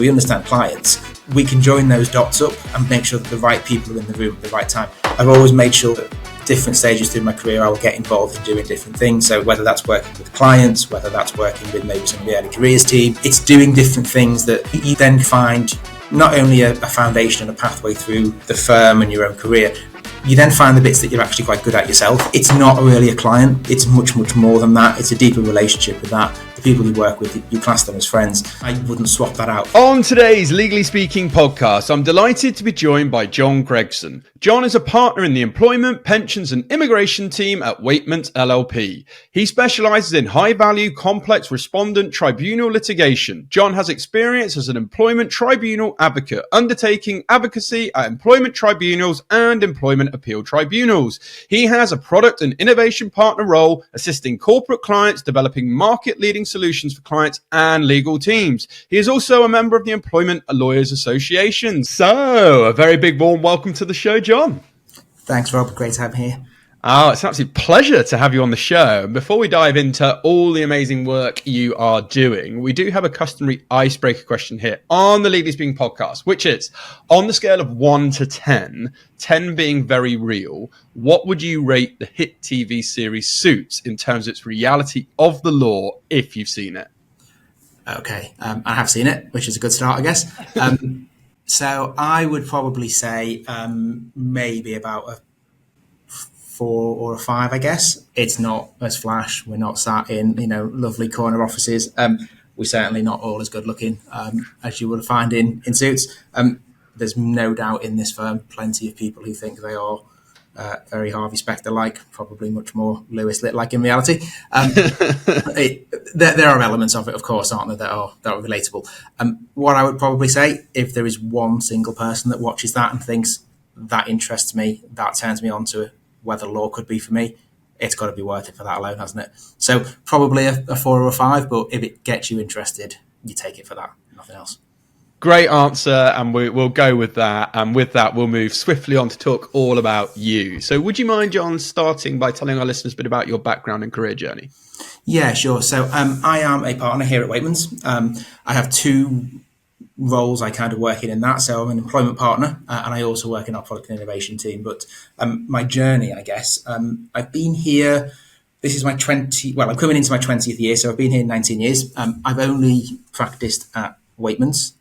We understand clients. We can join those dots up and make sure that the right people are in the room at the right time. I've always made sure that different stages through my career I will get involved in doing different things. So whether that's working with clients, whether that's working with maybe some of the early careers team, it's doing different things that you then find not only a foundation and a pathway through the firm and your own career, you then find the bits that you're actually quite good at yourself. It's not really a client, it's much, much more than that. It's a deeper relationship with that. The people you work with, you class them as friends. I wouldn't swap that out. On today's Legally Speaking podcast, I'm delighted to be joined by Jon Gregson. Jon is a partner in the Employment, Pensions and Immigration team at Weightmans LLP. He specialises in high-value, complex respondent tribunal litigation. Jon has experience as an employment tribunal advocate, undertaking advocacy at employment tribunals and employment appeal tribunals. He has a product and innovation partner role, assisting corporate clients developing market-leading solutions for clients and legal teams. He is also a member of the Employment Lawyers Association. So, a very big warm welcome to the show, Jon. Thanks, Rob. Great to have me here. Oh, it's an absolute pleasure to have you on the show. Before we dive into all the amazing work you are doing, we do have a customary icebreaker question here on the Legally Speaking podcast, which is, on the scale of 1 to 10, 10 being very real, what would you rate the hit TV series Suits in terms of its reality of the law, if you've seen it? Okay, I have seen it, which is a good start, I guess. So I would probably say maybe about a 4 or a 5, I guess. It's not as flash. We're not sat in, lovely corner offices. We're certainly not all as good looking as you would find in Suits. There's no doubt in this firm plenty of people who think they are very Harvey Specter-like, probably much more Lewis Litt-like in reality. There are elements of it, of course, aren't there, that are relatable. What I would probably say, if there is one single person that watches that and thinks that interests me, that turns me on to whether law could be for me, it's got to be worth it for that alone, hasn't it? So probably a 4 or a 5, but if it gets you interested, you take it for that, nothing else. Great answer, and we'll go with that. And with that, we'll move swiftly on to talk all about you. So would you mind, Jon, starting by telling our listeners a bit about your background and career journey? Yeah, sure. So I am a partner here at Weightmans. I have 2 roles I kind of work in that. So I'm an employment partner and I also work in our product and innovation team. But my journey, I guess, I've been here, this is my I'm coming into my 20th year. So I've been here 19 years. I've only practiced at Weightmans.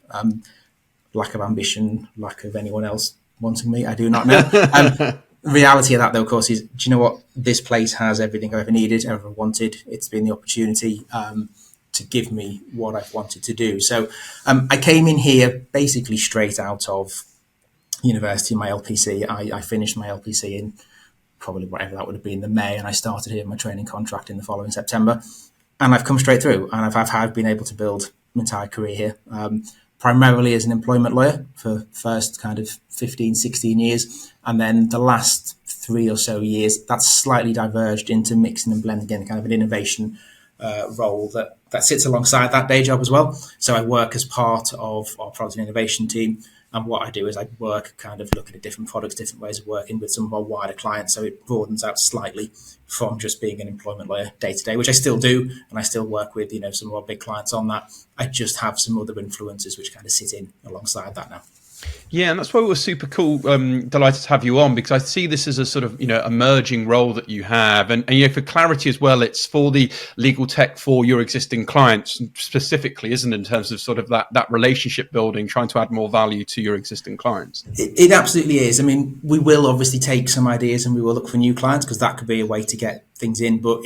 Lack of ambition, lack of anyone else wanting me, I do not know. The reality of that, though, of course, is, do you know what? This place has everything I've ever needed, ever wanted. It's been the opportunity to give me what I've wanted to do. So I came in here basically straight out of university, my LPC. I finished my LPC in probably whatever that would have been, the May, and I started here my training contract in the following September. And I've come straight through, and I've been able to build my entire career here. Primarily as an employment lawyer for first kind of 15, 16 years. And then the last 3 or so years, that's slightly diverged into mixing and blending in kind of an innovation role that sits alongside that day job as well. So I work as part of our product and innovation team. And what I do is I work kind of looking at different products, different ways of working with some of our wider clients. So it broadens out slightly from just being an employment lawyer day to day, which I still do. And I still work with, some of our big clients on that. I just have some other influences which kind of sit in alongside that now. Yeah, and that's why we're super cool. Delighted to have you on, because I see this as a sort of, emerging role that you have. And for clarity as well, it's for the legal tech for your existing clients specifically, isn't it, in terms of sort of that relationship building, trying to add more value to your existing clients? It absolutely is. I mean, we will obviously take some ideas and we will look for new clients, because that could be a way to get things in. But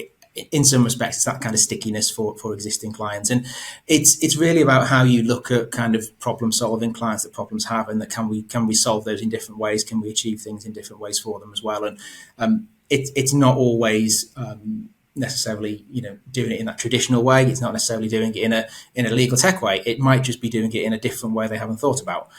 in some respects, it's that kind of stickiness for existing clients. And it's really about how you look at kind of problem solving clients that problems have, and that can we solve those in different ways? Can we achieve things in different ways for them as well? And it's not always necessarily, doing it in that traditional way. It's not necessarily doing it in a legal tech way. It might just be doing it in a different way they haven't thought about,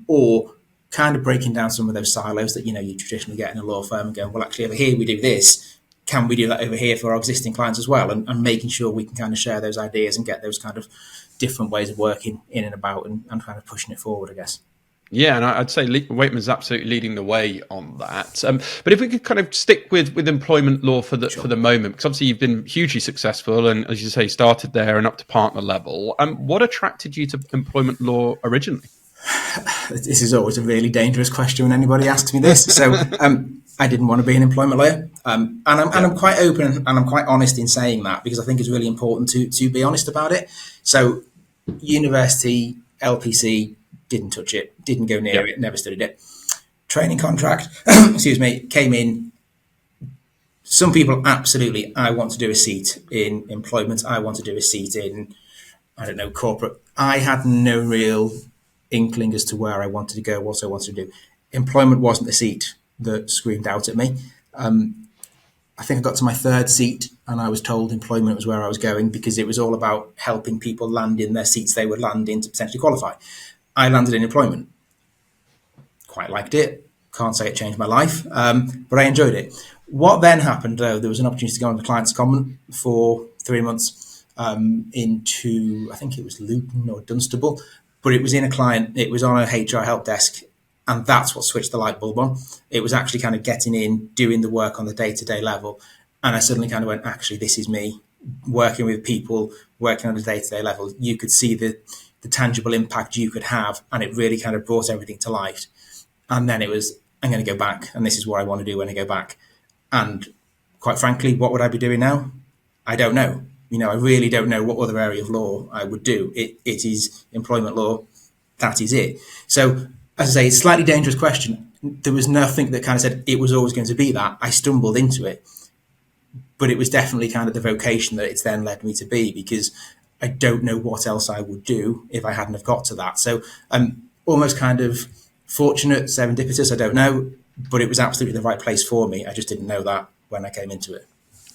or kind of breaking down some of those silos that, you traditionally get in a law firm and going, well, actually over here we do this. Can we do that over here for our existing clients as well? And making sure we can kind of share those ideas and get those kind of different ways of working in and about and kind of pushing it forward, I guess. Yeah, and I'd say Weightman's absolutely leading the way on that. But if we could kind of stick with employment law for the moment, because obviously you've been hugely successful, and as you say, started there and up to partner level. What attracted you to employment law originally? This is always a really dangerous question when anybody asks me this. So I didn't want to be an employment lawyer, and I'm quite open and I'm quite honest in saying that, because I think it's really important to be honest about it. So university, LPC, didn't touch it, didn't go near it, never studied it. Training contract, excuse me, came in. Some people absolutely, I want to do a seat in employment. I want to do a seat in, I don't know, corporate. I had no real inkling as to where I wanted to go, what I wanted to do. Employment wasn't the seat that screamed out at me. I think I got to my third seat and I was told employment was where I was going, because it was all about helping people land in their seats they would land in to potentially qualify. I landed in employment. Quite liked it. Can't say it changed my life, but I enjoyed it. What then happened, though, there was an opportunity to go on the client's comment for 3 months into, I think it was Luton or Dunstable, but it was in a client, it was on a HR help desk, and that's what switched the light bulb on. It was actually kind of getting in, doing the work on the day-to-day level, and I suddenly kind of went, actually, this is me, working with people, working on a day-to-day level. You could see the tangible impact you could have, and it really kind of brought everything to life. And then it was, I'm going to go back, and this is what I want to do when I go back. And quite frankly, what would I be doing now? I don't know. I really don't know what other area of law I would do. It is employment law. That is it. So, as I say, it's a slightly dangerous question. There was nothing that kind of said it was always going to be that. I stumbled into it. But it was definitely kind of the vocation that it's then led me to be, because I don't know what else I would do if I hadn't have got to that. So I'm almost kind of fortunate, serendipitous, I don't know, but it was absolutely the right place for me. I just didn't know that when I came into it.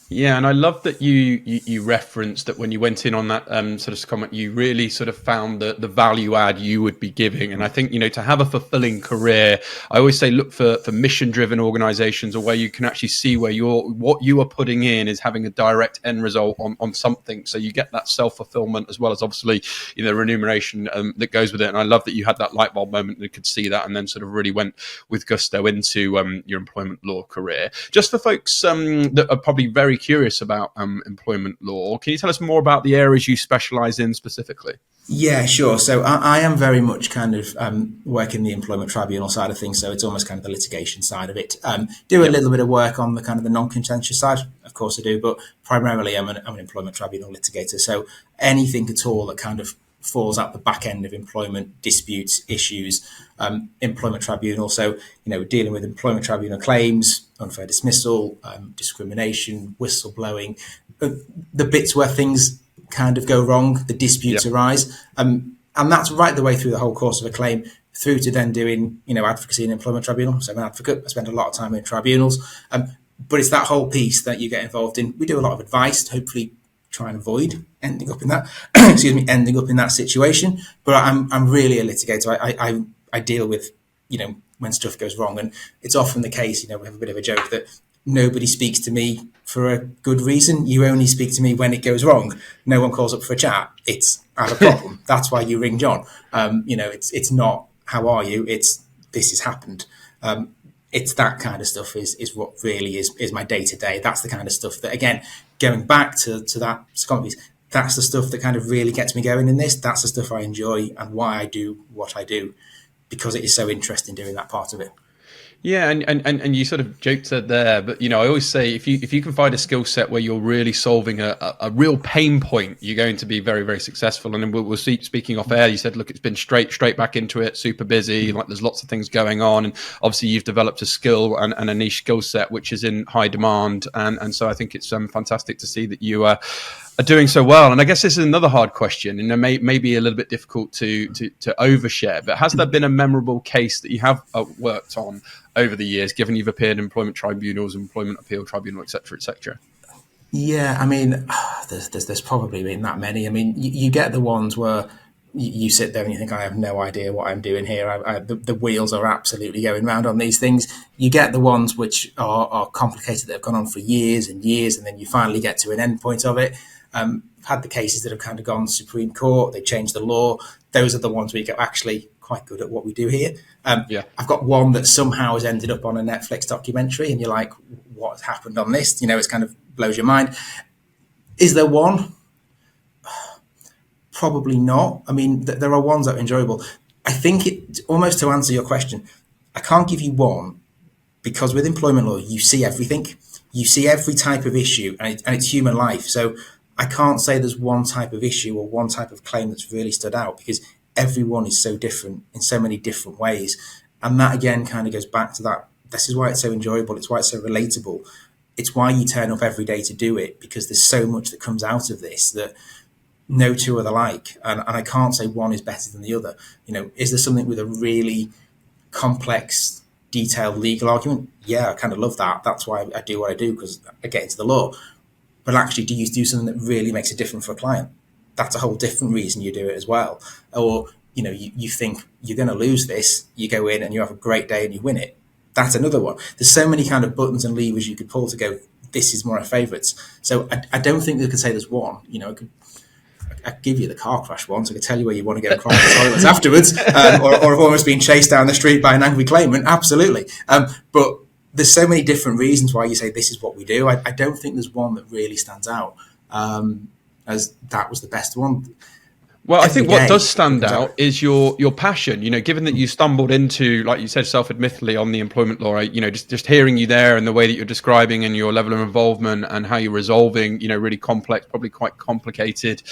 Yeah, and I love that you referenced that when you went in on that sort of comment, you really sort of found the value add you would be giving. And I think, to have a fulfilling career, I always say look for mission-driven organizations, or where you can actually see where what you are putting in is having a direct end result on something. So you get that self-fulfillment, as well as obviously, remuneration that goes with it. And I love that you had that light bulb moment and could see that, and then sort of really went with gusto into your employment law career. Just for folks that are probably very curious about employment law, can you tell us more about the areas you specialize in specifically? Yeah, sure. So I am very much kind of working the employment tribunal side of things. So it's almost kind of the litigation side of it. Do a little bit of work on the kind of the non-contentious side, of course I do, but primarily I'm an employment tribunal litigator. So anything at all that kind of falls out the back end of employment disputes, issues, employment tribunal. So, dealing with employment tribunal claims, unfair dismissal, discrimination, whistleblowing, the bits where things kind of go wrong, the disputes arise. And that's right the way through the whole course of a claim, through to then doing, advocacy in employment tribunal. So I'm an advocate. I spend a lot of time in tribunals. But it's that whole piece that you get involved in. We do a lot of advice to hopefully try and avoid ending up in that ending up in that situation. But I'm really a litigator. I deal with, when stuff goes wrong, and it's often the case, we have a bit of a joke that nobody speaks to me for a good reason. You only speak to me when it goes wrong. No one calls up for a chat. It's I have a problem. That's why you ring John. It's not how are you? It's this has happened. It's that kind of stuff is what really is my day to day. That's the kind of stuff that, again, going back to that second piece, that's the stuff that kind of really gets me going in this. That's the stuff I enjoy and why I do what I do, because it is so interesting doing that part of it. Yeah, and you sort of joked there, but I always say if you can find a skill set where you're really solving a real pain point, you're going to be very, very successful. And then we'll see. Speaking off air, you said, look, it's been straight back into it, super busy. Like there's lots of things going on, and obviously you've developed a skill and a niche skill set which is in high demand. And so I think it's fantastic to see that you are doing so well. And I guess this is another hard question, and it may be a little bit difficult to overshare, but has there been a memorable case that you have worked on over the years, given you've appeared in employment tribunals, employment appeal tribunal, et cetera, et cetera? Yeah, I mean, there's probably been that many. I mean, you get the ones where you sit there and you think, I have no idea what I'm doing here. The wheels are absolutely going round on these things. You get the ones which are complicated, that have gone on for years and years, and then you finally get to an end point of it. had the cases that have kind of gone to Supreme Court, they changed the law. Those are the ones where you go, actually quite good at what we do here. I've got one that somehow has ended up on a Netflix documentary, and you're like, what has happened on this? It's kind of blows your mind. Is there one? Probably not. I mean, there are ones that are enjoyable. I think almost to answer your question, I can't give you one, because with employment law, you see everything. You see every type of issue, and it's human life. So I can't say there's one type of issue or one type of claim that's really stood out, because everyone is so different in so many different ways. And that, again, kind of goes back to that. This is why it's so enjoyable. It's why it's so relatable. It's why you turn up every day to do it, because there's so much that comes out of this that no two are alike. And I can't say one is better than the other. Is there something with a really complex, detailed legal argument? Yeah, I kind of love that. That's why I do what I do, because I get into the law. But actually, do you do something that really makes a difference for a client? That's a whole different reason you do it as well. Or, you think you're going to lose this, you go in and you have a great day and you win it. That's another one. There's so many kind of buttons and levers you could pull to go, this is one of my favourites. So I don't think they could say there's one. I could give you the car crash one, so I could tell you where you want to go cry in the toilets afterwards, or have almost been chased down the street by an angry claimant. Absolutely. But there's so many different reasons why you say this is what we do. I don't think there's one that really stands out as that was the best one. Well, I think what does stand out is your passion, given that you stumbled into, like you said, self-admittedly on the employment law, just hearing you there and the way that you're describing and your level of involvement and how you're resolving, really complex, probably quite complicated,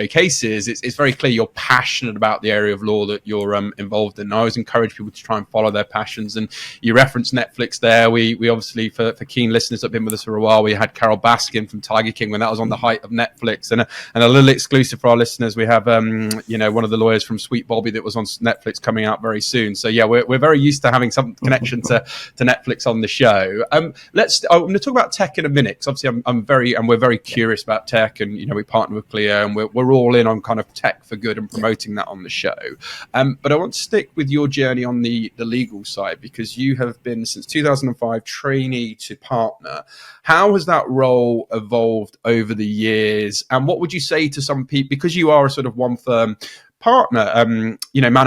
cases. It's very clear you're passionate about the area of law that you're involved in. And I always encourage people to try and follow their passions. And you referenced Netflix there. We obviously, for keen listeners that have been with us for a while, we had Carol Baskin from Tiger King when that was on the height of Netflix. And a little exclusive for our listeners, we have one of the lawyers from Sweet Bobby that was on Netflix coming out very soon. So yeah, we're very used to having some connection to Netflix on the show. I'm going to talk about tech in a minute, because obviously we're very curious about tech, and we partner with Clio, and we're all in on kind of tech for good and promoting that on the show. But I want to stick with your journey on the legal side, because you have been since 2005 trainee to partner. How has that role evolved over the years? And what would you say to some people, because you are a sort of one firm partner, man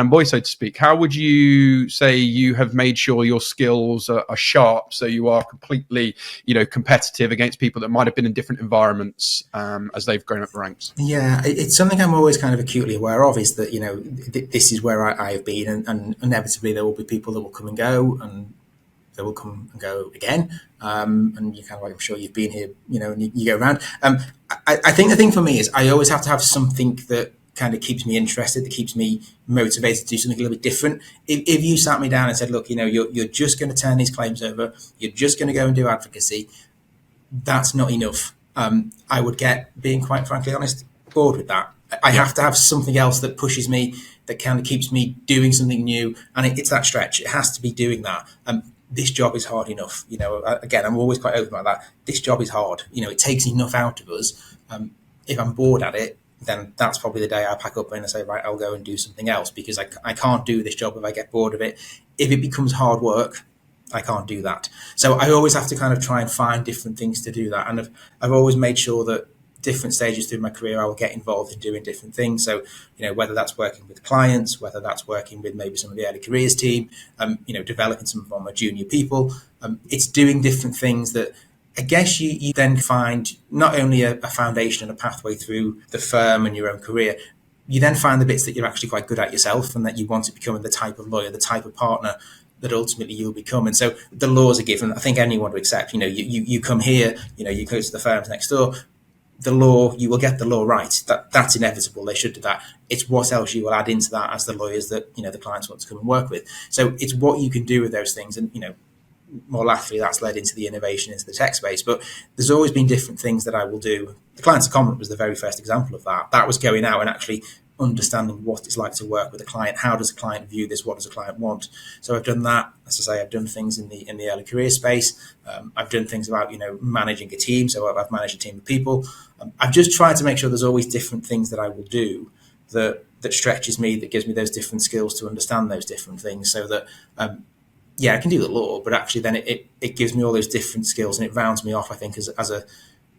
and boy, so to speak, how would you say you have made sure your skills are sharp, so you are completely, competitive against people that might have been in different environments as they've grown up the ranks? Yeah, it's something I'm always kind of acutely aware of, is that, this is where I have been, and inevitably there will be people that will come and go, and they will come and go again. And you kind of like, I'm sure you've been here, and you go around. I think the thing for me is I always have to have something that kind of keeps me interested, that keeps me motivated to do something a little bit different. If you sat me down and said, look, you're just going to turn these claims over, you're just going to go and do advocacy, that's not enough. I would get, being quite frankly honest, bored with that. I have to have something else that pushes me, that kind of keeps me doing something new. And it's that stretch. It has to be doing that. This job is hard enough. Again, I'm always quite open about that. This job is hard. It takes enough out of us. If I'm bored at it, then that's probably the day I pack up and I say, right, I'll go and do something else, because I can't do this job if I get bored of it. If it becomes hard work, I can't do that. So I always have to kind of try and find different things to do that. And I've always made sure that different stages through my career, I will get involved in doing different things. So, whether that's working with clients, whether that's working with maybe some of the early careers team, developing some of my junior people, it's doing different things that I guess you then find not only a foundation and a pathway through the firm and your own career, you then find the bits that you're actually quite good at yourself, and that you want to become the type of lawyer, the type of partner that ultimately you'll become. And so the laws are given. I think anyone would accept, you come here, you go to the firms next door, the law, you will get the law right. That's inevitable. They should do that. It's what else you will add into that as the lawyers that, the clients want to come and work with. So it's what you can do with those things. And, more latterly, that's led into the innovation into the tech space. But there's always been different things that I will do. The Clients of Comment was the very first example of that. That was going out and actually understanding what it's like to work with a client. How does a client view this? What does a client want? So I've done that. As I say, I've done things in the early career space. I've done things about, managing a team. So I've managed a team of people. I've just tried to make sure there's always different things that I will do that stretches me, that gives me those different skills to understand those different things, so that, I can do the law, but actually then it gives me all those different skills, and it rounds me off, I think, as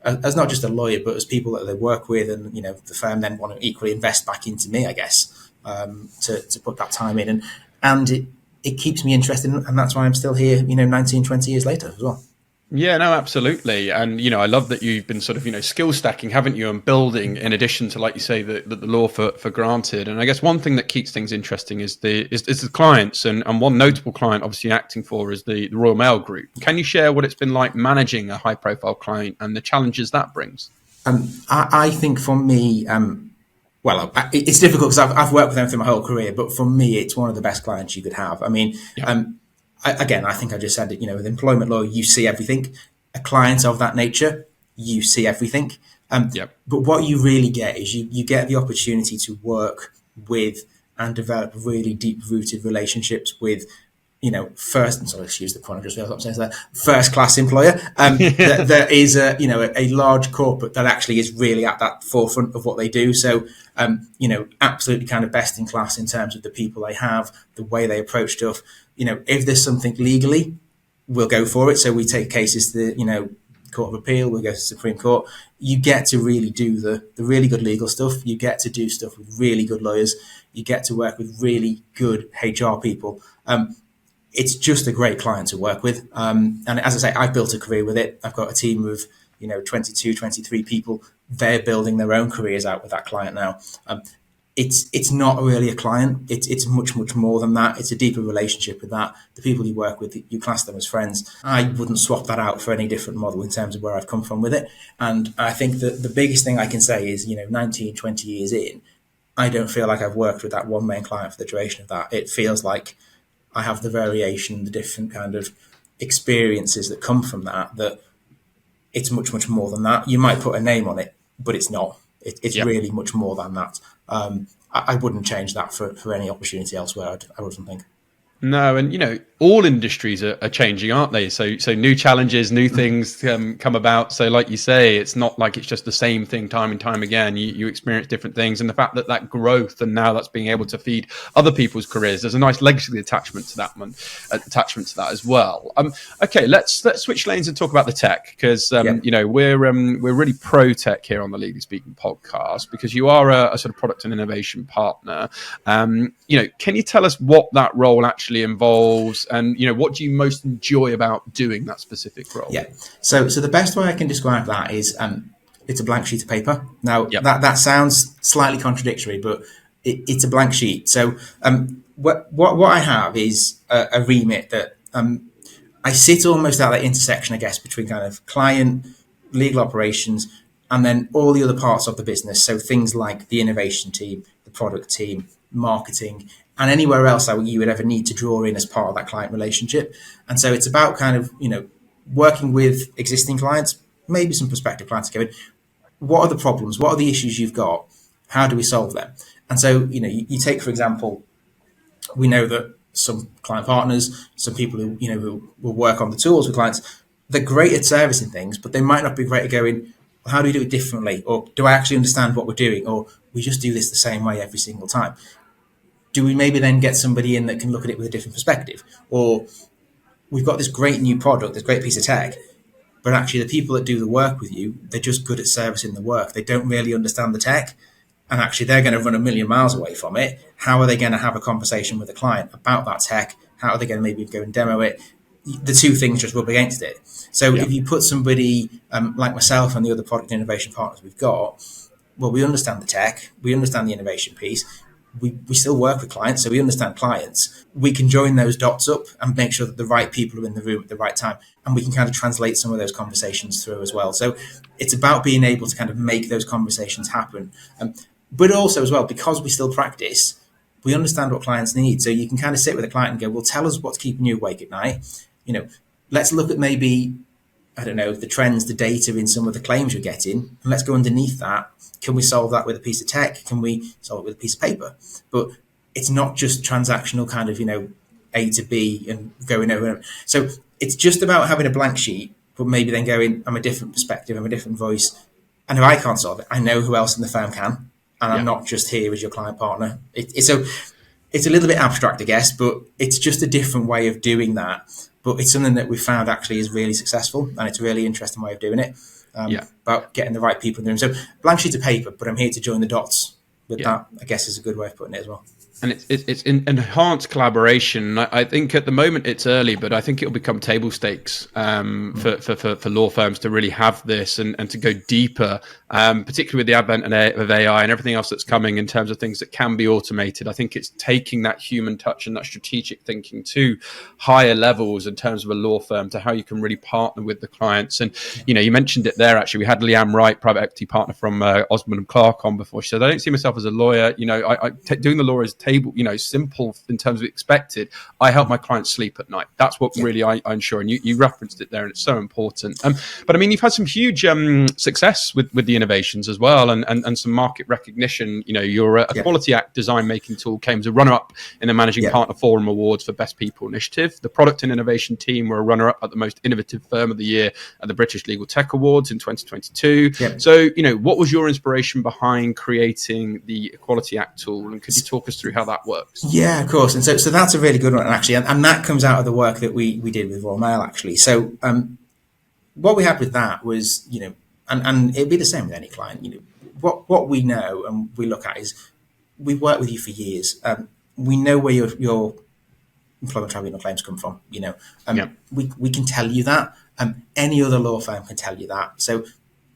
as not just a lawyer, but as people that they work with, and the firm then want to equally invest back into me, I guess, to put that time in, and it keeps me interested, and that's why I'm still here, 19, 20 years later as well. Yeah, no, absolutely. And, I love that you've been sort of, skill stacking, haven't you, and building in addition to, like you say, the law for granted. And I guess one thing that keeps things interesting is the clients, and one notable client obviously acting for is the Royal Mail Group. Can you share what it's been like managing a high profile client and the challenges that brings? I think for me, well, it's difficult because I've worked with them through my whole career, but for me, it's one of the best clients you could have. I mean, I think I just said it, with employment law, you see everything. A client of that nature, you see everything. But what you really get is you get the opportunity to work with and develop really deep-rooted relationships with, first class employer. There is a large corporate that actually is really at that forefront of what they do. So, absolutely kind of best in class in terms of the people they have, the way they approach stuff. If there's something legally, we'll go for it. So we take cases to the, Court of Appeal, we'll go to Supreme Court. You get to really do the really good legal stuff. You get to do stuff with really good lawyers. You get to work with really good HR people. It's just a great client to work with. And as I say, I've built a career with it. I've got a team of, 22, 23 people. They're building their own careers out with that client now. It's not really a client. It's much, much more than that. It's a deeper relationship with that. The people you work with, you class them as friends. I wouldn't swap that out for any different model in terms of where I've come from with it. And I think that the biggest thing I can say is, 19, 20 years in, I don't feel like I've worked with that one main client for the duration of that. It feels like I have the variation, the different kind of experiences that come from that it's much, much more than that. You might put a name on it, but it's not. It's really much more than that. I wouldn't change that for any opportunity elsewhere, I wouldn't think. No, and all industries are changing, aren't they? So new challenges, new things come about. So like you say, it's not like it's just the same thing time and time again. You experience different things, and the fact that growth and now that's being able to feed other people's careers, there's a nice legacy attachment to that as well. Okay, let's switch lanes and talk about the tech, because we're really pro tech here on the Legally Speaking podcast, because you are a sort of product and innovation partner. Can you tell us what that role actually involves, and what do you most enjoy about doing that specific role? So the best way I can describe that is it's a blank sheet of paper. Now that sounds slightly contradictory, but it's a blank sheet. So what I have is a remit that I sit almost at that intersection, I guess, between kind of client, legal operations, and then all the other parts of the business. So things like the innovation team, the product team, marketing, and anywhere else that you would ever need to draw in as part of that client relationship. And so it's about kind of, working with existing clients, maybe some prospective clients going, what are the problems? What are the issues you've got? How do we solve them? And so, you take, for example, we know that some client partners, some people who will work on the tools with clients, they're great at servicing things, but they might not be great at going, well, how do we do it differently? Or do I actually understand what we're doing? Or we just do this the same way every single time. Do we maybe then get somebody in that can look at it with a different perspective? Or we've got this great new product, this great piece of tech, but actually the people that do the work with you, they're just good at servicing the work. They don't really understand the tech, and actually they're going to run a million miles away from it. How are they going to have a conversation with a client about that tech? How are they going to maybe go and demo it? The two things just rub against it. So if you put somebody like myself and the other product innovation partners we've got, well, we understand the tech, we understand the innovation piece, we still work with clients, so we understand clients. We can join those dots up and make sure that the right people are in the room at the right time, and we can kind of translate some of those conversations through as well. So it's about being able to kind of make those conversations happen. But also as well, because we still practice, we understand what clients need. So you can kind of sit with a client and go, well, tell us what's keeping you awake at night. Let's look at maybe, I don't know, the trends, the data in some of the claims you're getting, and let's go underneath that. Can we solve that with a piece of tech? Can we solve it with a piece of paper? But it's not just transactional kind of, A to B and going over. So it's just about having a blank sheet, but maybe then going, I'm a different perspective, I'm a different voice. And if I can't solve it, I know who else in the firm can. And I'm not just here as your client partner. It's a little bit abstract, I guess, but it's just a different way of doing that. But it's something that we found actually is really successful, and it's a really interesting way of doing it. about getting the right people in the room. So blank sheet of paper, but I'm here to join the dots with that, I guess, is a good way of putting it as well. And it's enhanced collaboration. I think at the moment it's early, but I think it'll become table stakes for law firms to really have this and to go deeper, particularly with the advent of AI and everything else that's coming in terms of things that can be automated. I think it's taking that human touch and that strategic thinking to higher levels in terms of a law firm, to how you can really partner with the clients. And, you mentioned it there, actually. We had Leanne Wright, private equity partner from Osborne and Clark, on before. She said, I don't see myself as a lawyer. Doing the law is table, simple in terms of expected. I help my clients sleep at night. That's what really I ensure. And you referenced it there, and it's so important. But I mean, you've had some huge success with the innovations as well, and some market recognition. Your Equality Act design making tool came as a runner-up in the Managing Partner Forum Awards for Best People Initiative. The product and innovation team were a runner-up at the Most Innovative Firm of the Year at the British Legal Tech Awards in 2022. So, what was your inspiration behind creating the Equality Act tool, and could you talk us through how that works? Yeah, of course. And so that's a really good one, actually. And that comes out of the work that we did with Royal Mail, actually. So what we had with that was, and it'd be the same with any client, what we know and we look at is, we've worked with you for years. We know where your employment tribunal claims come from, we can tell you that. Any other law firm can tell you that. So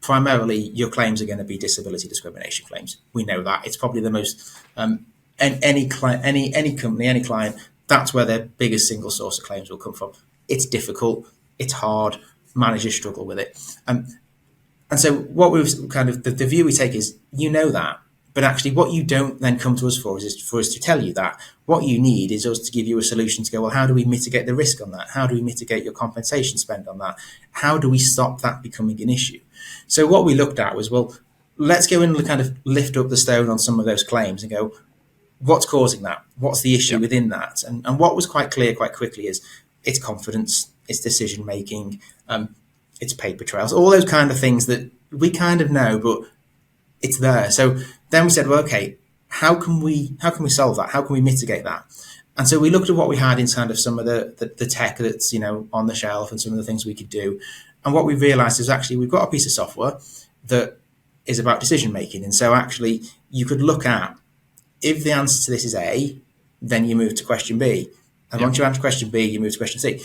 primarily your claims are going to be disability discrimination claims. We know that. It's probably the most... any client, any company, any client, that's where their biggest single source of claims will come from. It's difficult, it's hard, managers struggle with it. And so what we've kind of, the view we take is, that, but actually what you don't then come to us for is for us to tell you that. What you need is us to give you a solution to go, well, how do we mitigate the risk on that? How do we mitigate your compensation spend on that? How do we stop that becoming an issue? So what we looked at was, well, let's go and kind of lift up the stone on some of those claims and go, what's causing that? What's the issue within that? And what was quite clear quite quickly is it's confidence, it's decision making, it's paper trails, all those kind of things that we kind of know, but it's there. So then we said, well, okay, how can we solve that? How can we mitigate that? And so we looked at what we had in kind of some of the tech that's on the shelf and some of the things we could do. And what we realized is actually we've got a piece of software that is about decision making. And so actually you could look at, if the answer to this is A, then you move to question B. And once you answer question B, you move to question C.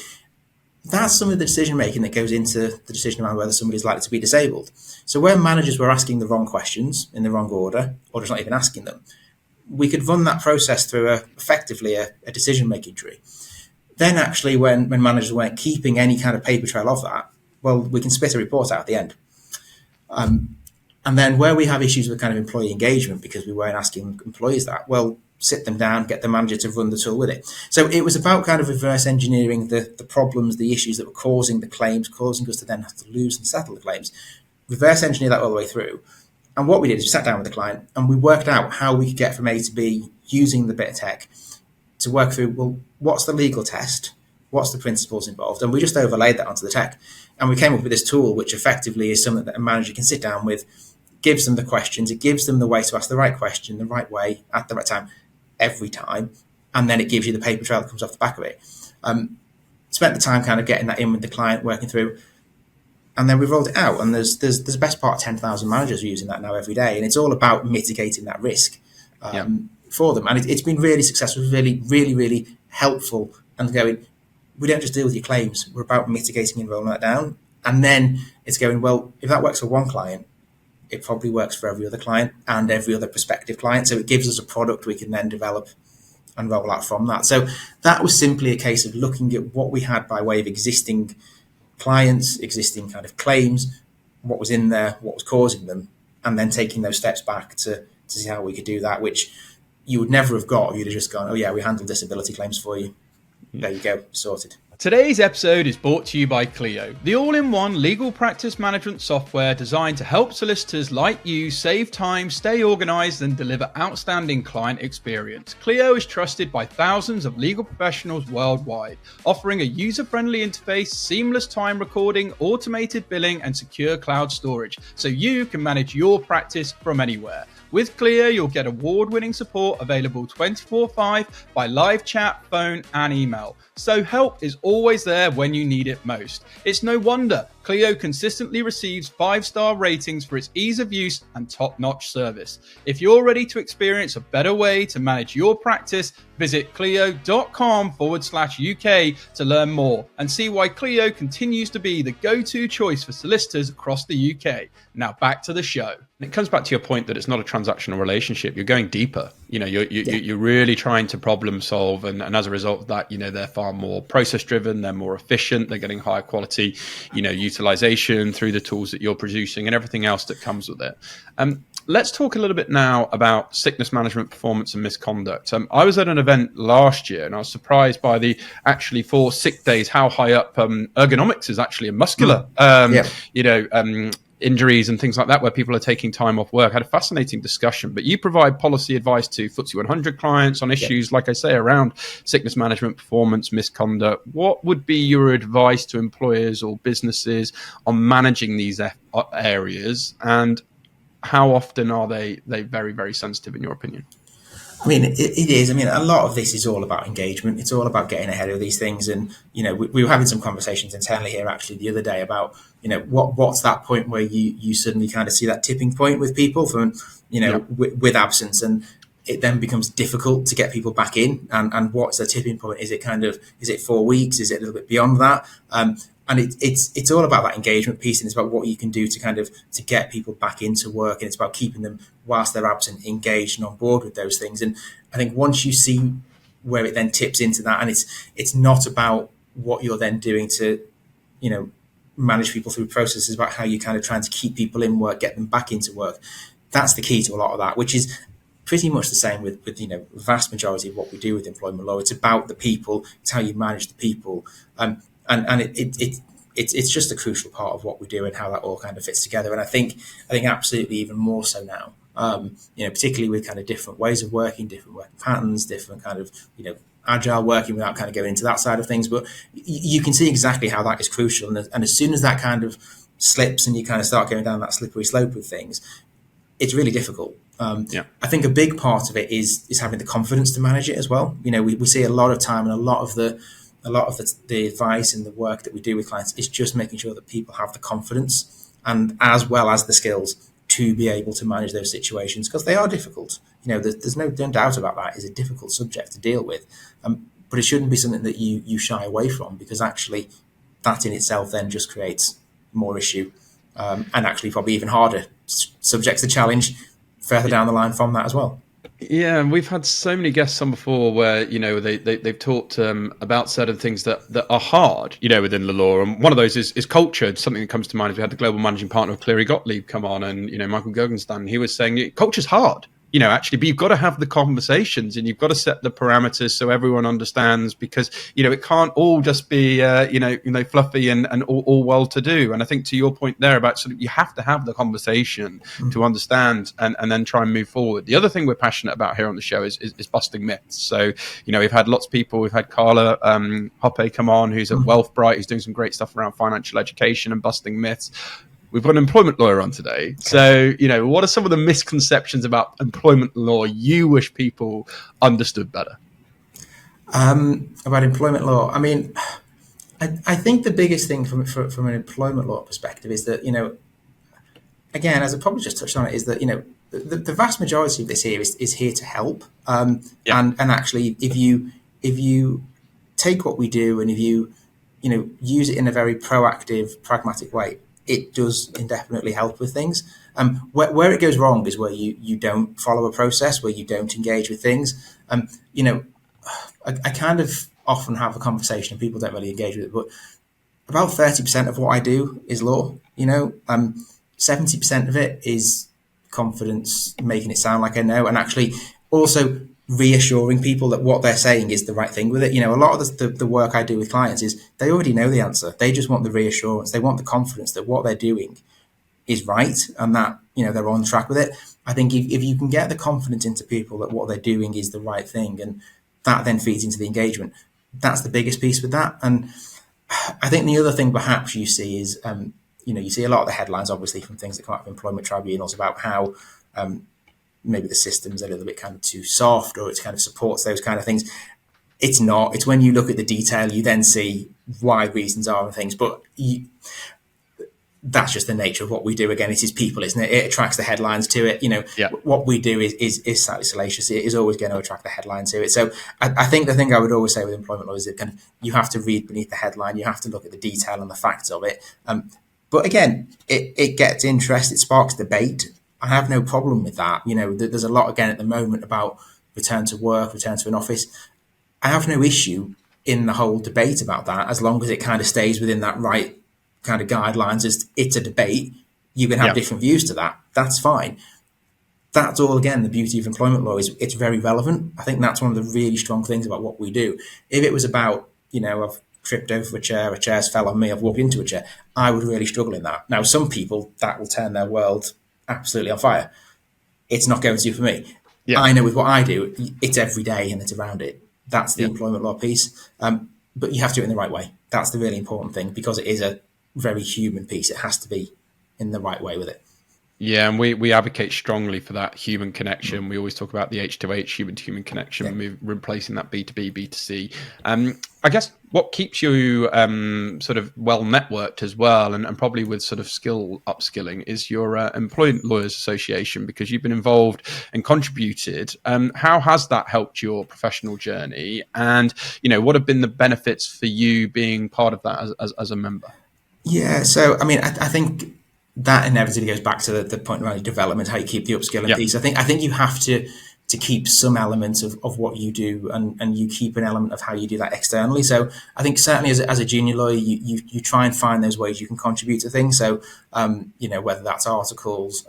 That's some of the decision making that goes into the decision around whether somebody's likely to be disabled. So where managers were asking the wrong questions in the wrong order, or just not even asking them, we could run that process through effectively a decision making tree. Then actually when managers weren't keeping any kind of paper trail of that, well, we can spit a report out at the end. And then where we have issues with kind of employee engagement because we weren't asking employees that, well, sit them down, get the manager to run the tool with it. So it was about kind of reverse engineering the problems, the issues that were causing the claims, causing us to then have to lose and settle the claims, reverse engineer that all the way through. And what we did is we sat down with the client and we worked out how we could get from A to B using the bit of tech to work through, well, what's the legal test? What's the principles involved? And we just overlaid that onto the tech. And we came up with this tool, which effectively is something that a manager can sit down with, gives them the questions, it gives them the way to ask the right question, the right way, at the right time, every time, and then it gives you the paper trail that comes off the back of it. Spent the time kind of getting that in with the client, working through, and then we rolled it out. And there's the best part of 10,000 managers using that now every day, and it's all about mitigating that risk for them. And it's been really successful, really, really, really helpful. And going, we don't just deal with your claims; we're about mitigating and rolling that down. And then it's going, well, if that works for one client, it probably works for every other client and every other prospective client. So it gives us a product we can then develop and roll out from that. So that was simply a case of looking at what we had by way of existing clients, existing kind of claims, what was in there, what was causing them, and then taking those steps back to see how we could do that, which you would never have got if you'd have just gone, oh yeah, we handle disability claims for you. There you go, sorted. Today's episode is brought to you by Clio, the all-in-one legal practice management software designed to help solicitors like you save time, stay organised and deliver outstanding client experience. Clio is trusted by thousands of legal professionals worldwide, offering a user-friendly interface, seamless time recording, automated billing and secure cloud storage, so you can manage your practice from anywhere. With Clio, you'll get award-winning support available 24/5 by live chat, phone and email. So help is always there when you need it most. It's no wonder Clio consistently receives 5-star ratings for its ease of use and top-notch service. If you're ready to experience a better way to manage your practice, visit clio.com/UK to learn more and see why Clio continues to be the go-to choice for solicitors across the UK. Now back to the show. It comes back to your point that it's not a transactional relationship. You're going deeper. You're really trying to problem solve, and as a result of that, they're far more process driven. They're more efficient. They're getting higher quality, utilization through the tools that you're producing and everything else that comes with it. Let's talk a little bit now about sickness management, performance, and misconduct. I was at an event last year, and I was surprised by for sick days, how high up ergonomics is actually in muscular, injuries and things like that, where people are taking time off work. I had a fascinating discussion. But you provide policy advice to FTSE 100 clients on issues, like I say, around sickness management, performance, misconduct. What would be your advice to employers or businesses on managing these areas, and how often are they very, very sensitive in your opinion? I mean, it is. I mean, a lot of this is all about engagement. It's all about getting ahead of these things. And, we were having some conversations internally here actually the other day about, what's that point where you suddenly kind of see that tipping point with people from, with absence, and it then becomes difficult to get people back in. And what's the tipping point? Is it 4 weeks? Is it a little bit beyond that? And it's all about that engagement piece, and it's about what you can do to get people back into work, and it's about keeping them whilst they're absent engaged and on board with those things. And I think once you see where it then tips into that, and it's not about what you're then doing to manage people through processes, about how you're kind of trying to keep people in work, get them back into work. That's the key to a lot of that, which is pretty much the same with the vast majority of what we do with employment law. It's about the people. It's how you manage the people. And it's just a crucial part of what we do and how that all kind of fits together. And I think absolutely even more so now, particularly with kind of different ways of working, different working patterns, different kind of, agile working, without kind of going into that side of things. But you can see exactly how that is crucial. And as soon as that kind of slips and you kind of start going down that slippery slope with things, it's really difficult. I think a big part of it is having the confidence to manage it as well. We see a lot of time, and a lot of the advice and the work that we do with clients is just making sure that people have the confidence and as well as the skills to be able to manage those situations, because they are difficult. There's no doubt about that. It's a difficult subject to deal with, but it shouldn't be something that you shy away from, because actually that in itself then just creates more issue, and actually probably even harder subjects to challenge further down the line from that as well. Yeah, and we've had so many guests on before where they've talked about certain things that are hard within the law, and one of those is culture. Something that comes to mind is we had the global managing partner of Cleary Gottlieb come on, and Michael Guggenstein, he was saying culture's hard. Actually, but you've got to have the conversations, and you've got to set the parameters so everyone understands, because, it can't all just be, fluffy and all well-to-do. And I think to your point there about you have to have the conversation to understand and then try and move forward. The other thing we're passionate about here on the show is busting myths. So, we've had lots of people. We've had Carla Hoppe come on, who's at Wealthbright, who's doing some great stuff around financial education and busting myths. We've got an employment lawyer on today. So, what are some of the misconceptions about employment law you wish people understood better? About employment law, I mean, I think the biggest thing from an employment law perspective is that, again, as I probably just touched on it, is that, the vast majority of this here is here to help. And actually, if you take what we do and if you use it in a very proactive, pragmatic way, it does indefinitely help with things. Where it goes wrong is where you don't follow a process, where you don't engage with things. I kind of often have a conversation and people don't really engage with it, but about 30% of what I do is law. 70% of it is confidence, making it sound like I know, and actually also reassuring people that what they're saying is the right thing with it. A lot of the work I do with clients is they already know the answer. They just want the reassurance. They want the confidence that what they're doing is right and that, they're on track with it. I think if you can get the confidence into people that what they're doing is the right thing, and that then feeds into the engagement, that's the biggest piece with that. And I think the other thing perhaps you see is, you see a lot of the headlines, obviously, from things that come out of employment tribunals about how, maybe the system's a little bit kind of too soft, or it kind of supports those kind of things. It's not. It's when you look at the detail, you then see why reasons are and things. But that's just the nature of what we do. Again, it is people, isn't it? It attracts the headlines to it. Yeah. What we do is slightly salacious. It is always going to attract the headline to it. So I think the thing I would always say with employment law is that kind of you have to read beneath the headline. You have to look at the detail and the facts of it. But again, it gets interest. It sparks debate. I have no problem with that. There's a lot again at the moment about return to work, return to an office. I have no issue in the whole debate about that, as long as it kind of stays within that right kind of guidelines. As it's a debate, you can have different views to that. That's fine. That's all, again, the beauty of employment law is it's very relevant. I think that's one of the really strong things about what we do. If it was about, I've tripped over a chair's fell on me, I've walked into a chair, I would really struggle in that. Now, some people, that will turn their world absolutely on fire. It's not going to for me. Yeah. I know with what I do, it's every day and it's around it. That's the employment law piece. But you have to do it in the right way. That's the really important thing, because it is a very human piece. It has to be in the right way with it. Yeah, and we advocate strongly for that human connection. We always talk about the H2H, human to human connection, replacing that B2B, B2C. I guess what keeps you sort of well networked as well, and probably with sort of skill upskilling, is your Employment Lawyers Association, because you've been involved and contributed. How has that helped your professional journey? And, what have been the benefits for you being part of that as a member? Yeah, so, I mean, I think that inevitably goes back to the point around development, how you keep the upskilling piece. I think you have to keep some elements of what you do, and you keep an element of how you do that externally. So I think certainly as a junior lawyer, you try and find those ways you can contribute to things. So, whether that's articles,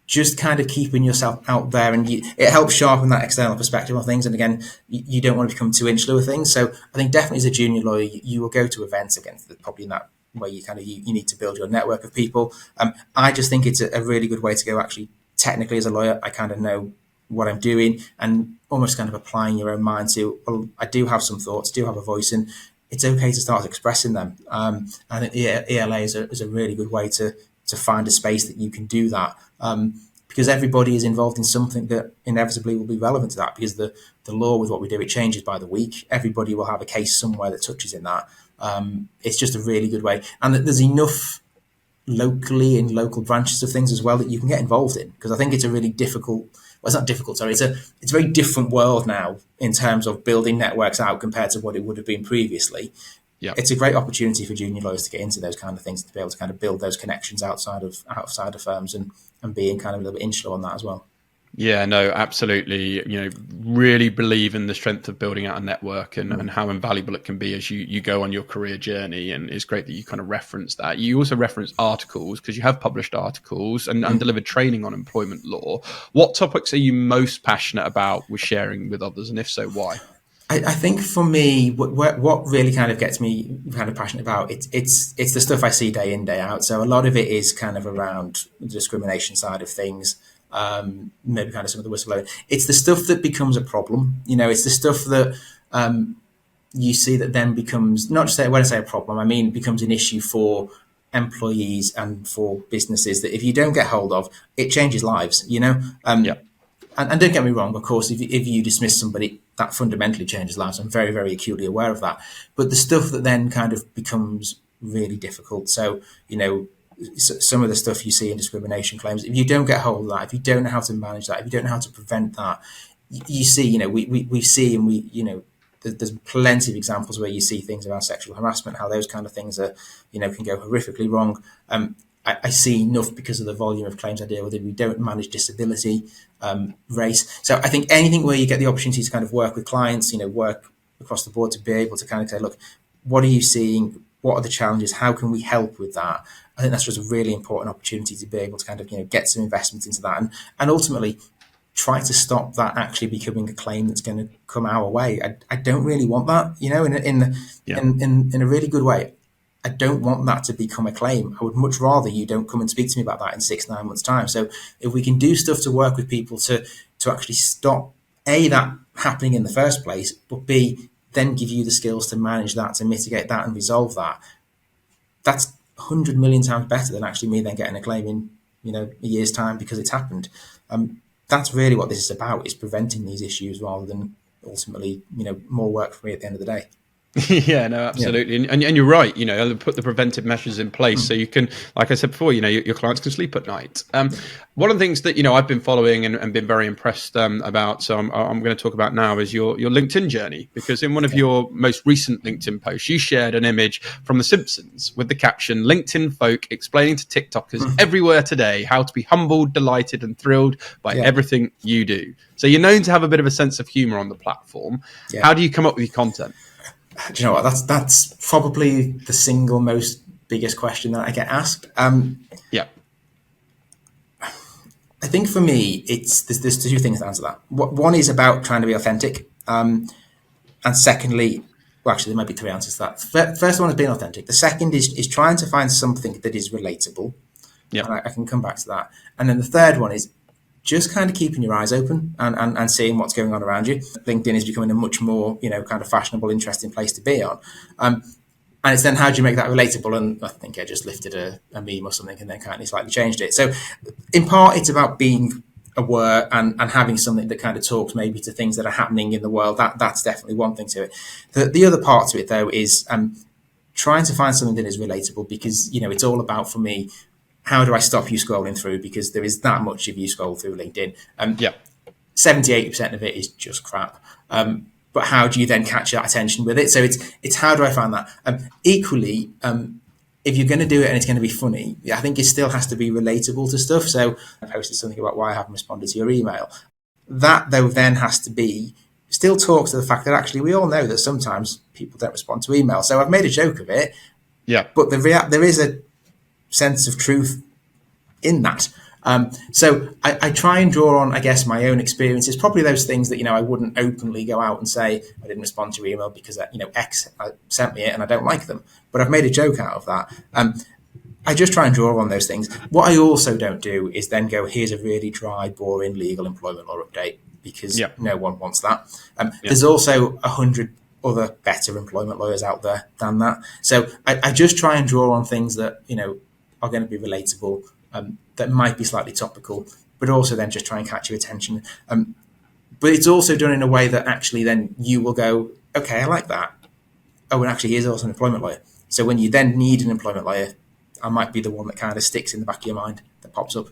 just kind of keeping yourself out there, and it helps sharpen that external perspective on things. And again, you don't want to become too insular with things. So I think definitely as a junior lawyer, you will go to events again, probably in that where you kind of you need to build your network of people. I just think it's a really good way to go. Actually, technically as a lawyer, I kind of know what I'm doing, and almost kind of applying your own mind to, well, I do have some thoughts, do have a voice, and it's okay to start expressing them. I think the ELA is a really good way to find a space that you can do that, because everybody is involved in something that inevitably will be relevant to that, because the law with what we do, it changes by the week. Everybody will have a case somewhere that touches in that. It's just a really good way, and there's enough locally in local branches of things as well that you can get involved in, because I think it's a really difficult, well, it's not difficult, sorry, it's a very different world now in terms of building networks out compared to what it would have been previously. Yeah, it's a great opportunity for junior lawyers to get into those kind of things, to be able to kind of build those connections outside of firms, and being kind of a little bit insular on that as well. Yeah, no, absolutely. Really believe in the strength of building out a network, and how invaluable it can be as you go on your career journey. And it's great that you kind of reference that. You also reference articles, because you have published articles and delivered training on employment law. What topics are you most passionate about with sharing with others? And if so, why? I think for me, what really kind of gets me kind of passionate about it's the stuff I see day in, day out. So a lot of it is kind of around the discrimination side of things. Maybe kind of some of the whistleblowing. It's the stuff that becomes a problem. It's the stuff that you see that then becomes, not just when I say a problem, I mean becomes an issue for employees and for businesses, that if you don't get hold of, it changes lives. And don't get me wrong, of course, if you dismiss somebody, that fundamentally changes lives. I'm very, very acutely aware of that. But the stuff that then kind of becomes really difficult. So, some of the stuff you see in discrimination claims, if you don't get hold of that, if you don't know how to manage that, if you don't know how to prevent that, you see, we see, and there's plenty of examples where you see things around sexual harassment, how those kind of things are, can go horrifically wrong. I see enough, because of the volume of claims I deal with, if we don't manage disability, race. So I think anything where you get the opportunity to kind of work with clients, work across the board, to be able to kind of say, look, what are you seeing? What are the challenges? How can we help with that? I think that's just a really important opportunity to be able to kind of, get some investment into that, and ultimately try to stop that actually becoming a claim that's going to come our way. I don't really want that, in a really good way. I don't want that to become a claim. I would much rather you don't come and speak to me about that in 6-9 months' time. So if we can do stuff to work with people to actually stop A, that happening in the first place, but B, then give you the skills to manage that, to mitigate that and resolve that, that's 100 million times better than actually me then getting a claim in a year's time because it's happened. That's really what this is about, is preventing these issues rather than ultimately more work for me at the end of the day. Yeah, no, absolutely. And you're right, put the preventive measures in place so you can, like I said before, your clients can sleep at night. One of the things that, I've been following and been very impressed about, so I'm going to talk about now, is your LinkedIn journey, because in one of your most recent LinkedIn posts, you shared an image from The Simpsons with the caption, LinkedIn folk explaining to TikTokers everywhere today how to be humbled, delighted and thrilled by everything you do. So you're known to have a bit of a sense of humor on the platform. Yeah. How do you come up with your content? Do you know what? That's probably the single most biggest question that I get asked. Yeah. I think for me, there's two things to answer that. One is about trying to be authentic, and secondly, well, actually, there might be three answers to that. First one is being authentic. The second is trying to find something that is relatable. Yeah. And I can come back to that. And then the third one is just kind of keeping your eyes open and seeing what's going on around you. LinkedIn is becoming a much more, kind of fashionable, interesting place to be on. And it's then how do you make that relatable? And I think I just lifted a meme or something and then kind of slightly changed it. So in part, it's about being aware and having something that kind of talks maybe to things that are happening in the world. That's definitely one thing to it. The other part to it, though, is trying to find something that is relatable, because, it's all about, for me, how do I stop you scrolling through? Because there is that much of you scroll through LinkedIn. 70-80% of it is just crap. But how do you then catch that attention with it? So it's how do I find that? Equally, if you're going to do it and it's going to be funny, I think it still has to be relatable to stuff. So I posted something about why I haven't responded to your email. That, though, then has to be still talks to the fact that actually we all know that sometimes people don't respond to email. So I've made a joke of it. Yeah. But there is a sense of truth in that. So I try and draw on, I guess, my own experiences, probably those things that, I wouldn't openly go out and say, I didn't respond to your email because, X sent me it and I don't like them. But I've made a joke out of that. I just try and draw on those things. What I also don't do is then go, here's a really dry, boring legal employment law update, because no one wants that. There's also 100 other better employment lawyers out there than that. So I just try and draw on things that, are going to be relatable, that might be slightly topical, but also then just try and catch your attention. But it's also done in a way that actually then you will go, okay, I like that. Oh, and actually, here's also an employment lawyer. So when you then need an employment lawyer, I might be the one that kind of sticks in the back of your mind, that pops up.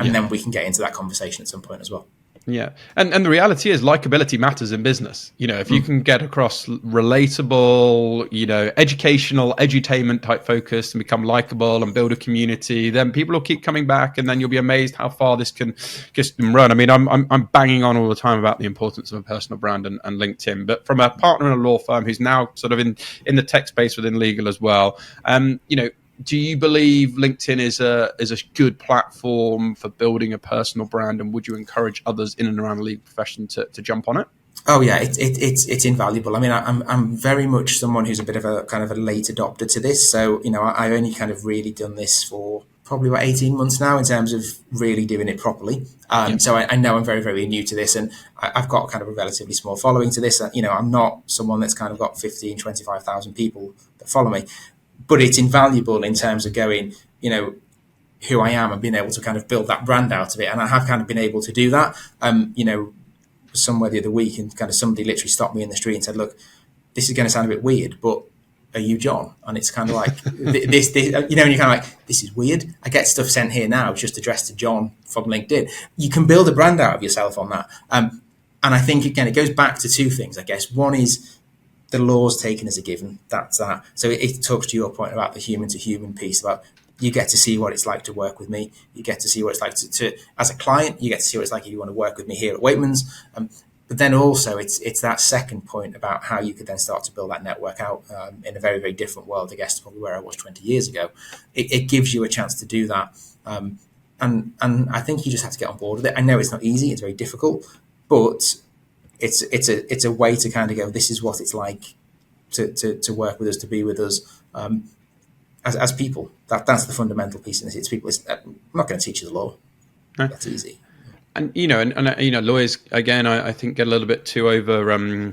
And then we can get into that conversation at some point as well. Yeah. And the reality is likability matters in business. If you can get across relatable, educational, edutainment type focus and become likable and build a community, then people will keep coming back, and then you'll be amazed how far this can just run. I mean, I'm banging on all the time about the importance of a personal brand and LinkedIn, but from a partner in a law firm who's now sort of in the tech space within legal as well, do you believe LinkedIn is a good platform for building a personal brand, and would you encourage others in and around the legal profession to jump on it? Oh yeah, it's invaluable. I mean, I'm very much someone who's a bit of a kind of a late adopter to this. So I only kind of really done this for probably about 18 months now in terms of really doing it properly. So I know I'm very, very new to this, and I've got kind of a relatively small following to this. I'm not someone that's kind of got 15, 25,000 people that follow me. But it's invaluable in terms of going, who I am and being able to kind of build that brand out of it. And I have kind of been able to do that. Somewhere the other week, and kind of somebody literally stopped me in the street and said, look, this is going to sound a bit weird, but are you Jon? And it's kind of like, this, and you're kind of like, this is weird. I get stuff sent here now, it's just addressed to Jon from LinkedIn. You can build a brand out of yourself on that. And I think, again, it goes back to two things, I guess. One is, the law's taken as a given. That's that. So it talks to your point about the human to human piece, about you get to see what it's like to work with me. You get to see what it's like to as a client, you get to see what it's like if you want to work with me here at Weightmans. But then also it's that second point about how you could then start to build that network out in a very, very different world, I guess, to probably where I was 20 years ago. It gives you a chance to do that. And I think you just have to get on board with it. I know it's not easy. It's very difficult, but it's a way to kind of go, this is what it's like to work with us, to be with us as people. That's the fundamental piece in this. It's people. I'm not going to teach you the law. No. That's easy. And lawyers, again, I think get a little bit too over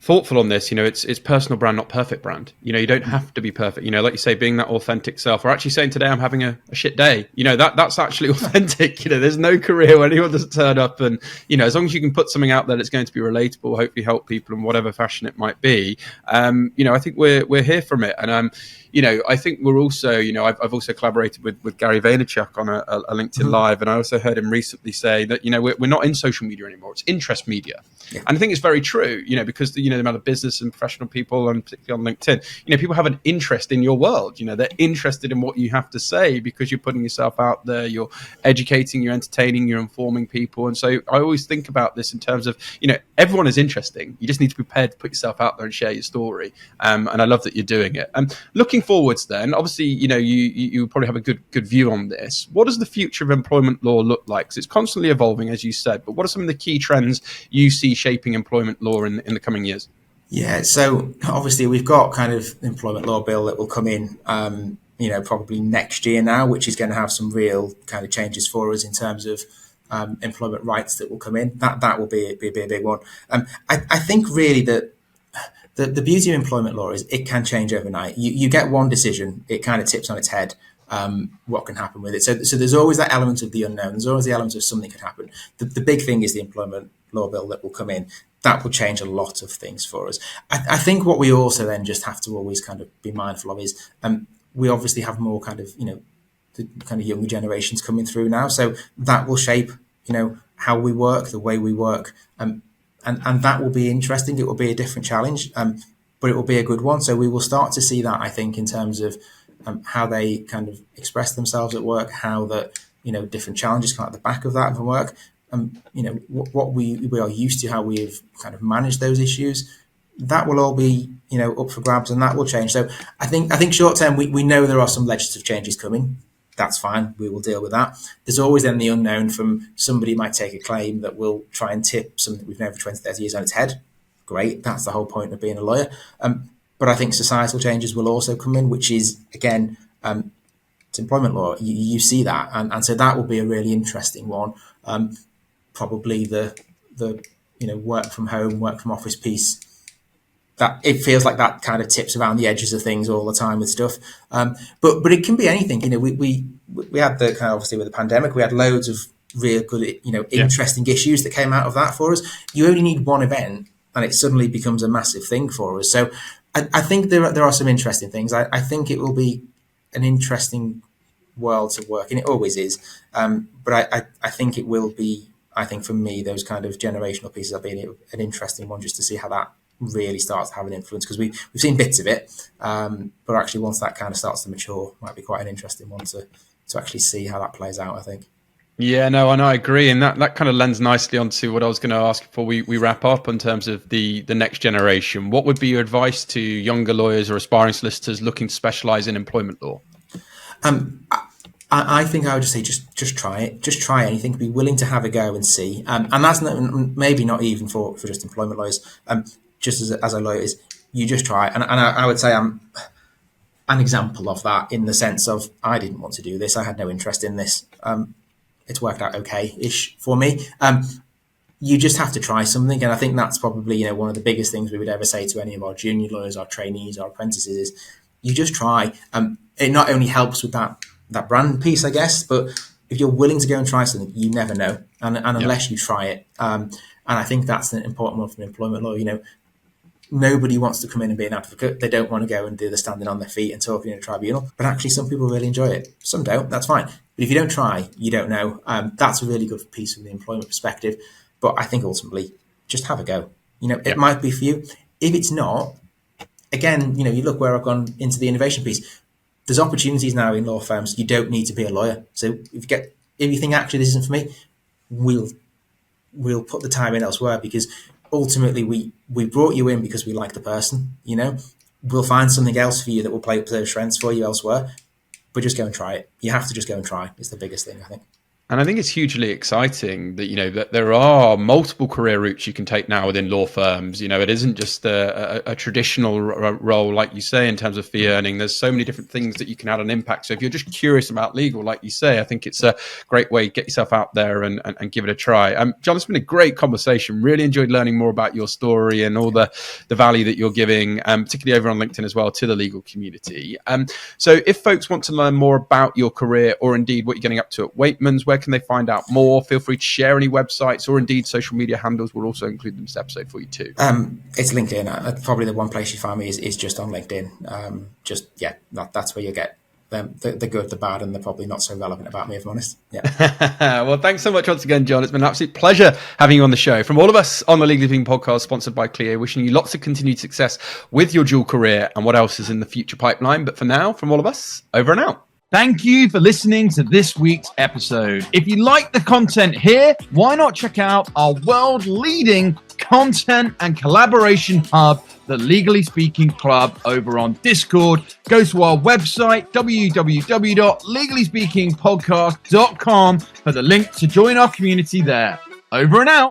thoughtful on this. It's personal brand, not perfect brand. You don't have to be perfect. Like you say, being that authentic self, or actually saying today I'm having a shit day. That's actually authentic. There's no career where anyone doesn't turn up, and as long as you can put something out there that's going to be relatable, hopefully help people in whatever fashion it might be. I think we're here from it, and I think we're also, I've also collaborated with Gary Vaynerchuk on a LinkedIn Live, and I also heard him recently say that we're not in social media anymore; it's interest media. Yeah. And I think it's very true, because the amount of business and professional people, and particularly on LinkedIn, people have an interest in your world. They're interested in what you have to say because you're putting yourself out there, you're educating, you're entertaining, you're informing people. And so I always think about this in terms of, everyone is interesting. You just need to be prepared to put yourself out there and share your story. And I love that you're doing it. Looking forwards then, obviously, you probably have a good view on this. What does the future of employment law look like? Because it's constantly evolving, as you said, but what are some of the key trends you see shaping employment law in the coming years? Yeah, so obviously we've got kind of employment law bill that will come in, probably next year now, which is going to have some real kind of changes for us in terms of employment rights that will come in. That will be a big one. I think really that the beauty of employment law is it can change overnight. You get one decision, it kind of tips on its head what can happen with it. So there's always that element of the unknown. There's always the element of something could happen. The big thing is the employment law bill that will come in. That will change a lot of things for us. I think what we also then just have to always kind of be mindful of is we obviously have more kind of, the kind of younger generations coming through now. So that will shape, how we work, the way we work. And that will be interesting. It will be a different challenge, but it will be a good one. So we will start to see that, I think, in terms of how they kind of express themselves at work, how that, different challenges come out the back of that from work. What we are used to, how we've kind of managed those issues, that will all be, up for grabs, and that will change. So I think short term, we know there are some legislative changes coming. That's fine. We will deal with that. There's always then the unknown from somebody might take a claim that will try and tip something we've known for 20, 30 years on its head. Great. That's the whole point of being a lawyer. But I think societal changes will also come in, which is, again, it's employment law. You see that. And so that will be a really interesting one. Probably the work from home, work from office piece, that it feels like that kind of tips around the edges of things all the time with stuff. But it can be anything. We had the kind of, obviously with the pandemic, we had loads of real good, interesting issues that came out of that for us. You only need one event and it suddenly becomes a massive thing for us. So I think there are some interesting things. I think it will be an interesting world to work in. It always is. But I think it will be, I think for me, those kind of generational pieces have been an interesting one just to see how that really starts to have an influence, because we've seen bits of it, but actually once that kind of starts to mature, might be quite an interesting one to actually see how that plays out, I think. Yeah, no, I agree. And that kind of lends nicely onto what I was going to ask before we wrap up in terms of the next generation. What would be your advice to younger lawyers or aspiring solicitors looking to specialise in employment law? I think I would just say just try it. Just try anything. Be willing to have a go and see. And that's maybe not even for just employment lawyers. Just as a lawyer, is you just try. And I would say I'm an example of that, in the sense of I didn't want to do this. I had no interest in this. It's worked out okay-ish for me. You just have to try something. And I think that's probably, one of the biggest things we would ever say to any of our junior lawyers, our trainees, our apprentices is you just try. It not only helps with that brand piece, I guess, but if you're willing to go and try something, you never know. And unless you try it. And I think that's an important one from employment law. Nobody wants to come in and be an advocate. They don't want to go and do the standing on their feet and talking in a tribunal. But actually, some people really enjoy it. Some don't. That's fine. But if you don't try, you don't know. That's a really good piece from the employment perspective. But I think ultimately, just have a go. It might be for you. If it's not, again, you look where I've gone into the innovation piece. There's opportunities now in law firms. You don't need to be a lawyer. So if you think actually this isn't for me, we'll put the time in elsewhere, because ultimately we brought you in because we like the person. We'll find something else for you that will play up those strengths for you elsewhere. But just go and try it. You have to just go and try. It's the biggest thing, I think. And I think it's hugely exciting that, that there are multiple career routes you can take now within law firms. It isn't just a traditional role, like you say, in terms of fee earning. There's so many different things that you can add an impact. So if you're just curious about legal, like you say, I think it's a great way to get yourself out there and give it a try. Jon, it's been a great conversation. Really enjoyed learning more about your story and all the value that you're giving, particularly over on LinkedIn as well, to the legal community. So if folks want to learn more about your career or indeed what you're getting up to at Weightmans, where can they find out more? Feel free to share any websites or indeed social media handles. We'll also include them in this episode for you too. It's LinkedIn. Probably the one place you find me is just on LinkedIn. That's where you get the good, the bad, and the probably not so relevant about me, if I'm honest. Yeah. Well, thanks so much once again, Jon. It's been an absolute pleasure having you on the show. From all of us on the Legally Speaking podcast, sponsored by Clio, wishing you lots of continued success with your dual career and what else is in the future pipeline. But for now, from all of us, over and out. Thank you for listening to this week's episode. If you like the content here, why not check out our world-leading content and collaboration hub, the Legally Speaking Club, over on Discord. Go to our website, www.legallyspeakingpodcast.com, for the link to join our community there. Over and out.